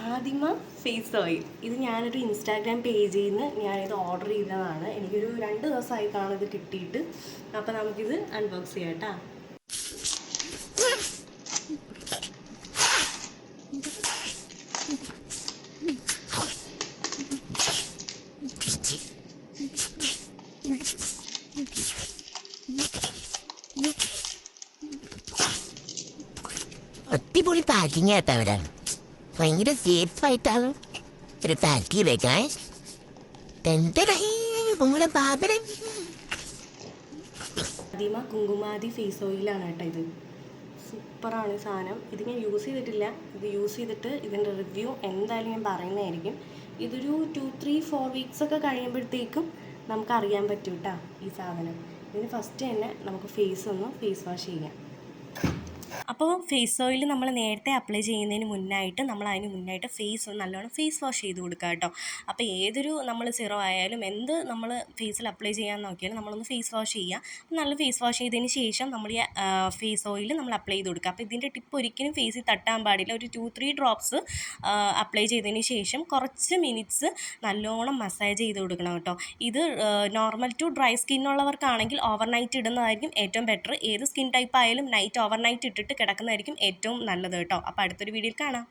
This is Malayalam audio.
ആദിമ ഫേസ് ഓയിൽ ഇത് ഞാനൊരു ഇൻസ്റ്റാഗ്രാം പേജിൽ നിന്ന് ഞാനിത് ഓർഡർ ചെയ്തതാണ്. എനിക്കൊരു 2 ദിവസമായിട്ടാണ് ഇത് കിട്ടിയിട്ട്. അപ്പോൾ നമുക്കിത് അൺബോക്സ് ചെയ്യാം കേട്ടോ. അടിപൊളി പാക്കിങ് ആയിട്ടവരാണ്. ഭയങ്കര സേഫ് ആയിട്ടാണ് ഒരു പാക്ക് ചെയ്തേക്കാൻ. ആദിമ കുങ്കുമാതി ഫേസ് ഓയിലാണ് കേട്ടോ ഇത്. സൂപ്പറാണ് ഈ സാധനം. ഇത് ഞാൻ യൂസ് ചെയ്തിട്ടില്ല. ഇത് യൂസ് ചെയ്തിട്ട് ഇതിൻ്റെ റിവ്യൂ എന്തായാലും ഞാൻ പറയുന്നതായിരിക്കും. ഇതൊരു 2-3-4 വീക്സ് ഒക്കെ കഴിയുമ്പോഴത്തേക്കും നമുക്കറിയാൻ പറ്റും കേട്ടോ ഈ സാധനം. ഇതിന് ഫസ്റ്റ് തന്നെ നമുക്ക് ഫേസ് വാഷ് ചെയ്യാം. അപ്പോൾ ഫേസ് ഓയിൽ നമ്മൾ നേരത്തെ അപ്ലൈ ചെയ്യുന്നതിന് മുന്നായിട്ട് അതിന് മുന്നായിട്ട് ഫേസ് നല്ലോണം ഫേസ് വാഷ് ചെയ്ത് കൊടുക്കുക കേട്ടോ. അപ്പോൾ ഏതൊരു നമ്മൾ സിറോ ആയാലും എന്ത് നമ്മൾ ഫേസിൽ അപ്ലൈ ചെയ്യാൻ നോക്കിയാലും നമ്മളൊന്ന് ഫേസ് വാഷ് ചെയ്യുക. നല്ല ഫേസ് വാഷ് ചെയ്തതിന് ശേഷം നമ്മൾ ഈ ഫേസ് ഓയിൽ നമ്മൾ അപ്ലൈ ചെയ്ത് കൊടുക്കുക. അപ്പോൾ ഇതിൻ്റെ ടിപ്പ് ഒരിക്കലും ഫേസിൽ തട്ടാൻ പാടില്ല. ഒരു 2-3 ഡ്രോപ്സ് അപ്ലൈ ചെയ്തതിന് ശേഷം കുറച്ച് മിനിറ്റ്സ് നല്ലോണം മസാജ് ചെയ്ത് കൊടുക്കണം കേട്ടോ. ഇത് നോർമൽ ടു ഡ്രൈ സ്കിന്നുള്ളവർക്കാണെങ്കിൽ ഓവർനൈറ്റ് ഇടുന്നതായിരിക്കും ഏറ്റവും ബെറ്റർ. ഏത് സ്കിൻ ടൈപ്പ് ആയാലും നൈറ്റ് ഓവർനൈറ്റ് ഇട്ടിട്ട് കിടക്കുന്നതായിരിക്കും ഏറ്റവും നല്ലത് കേട്ടോ. അപ്പോൾ അടുത്തൊരു വീഡിയോയിൽ കാണാം.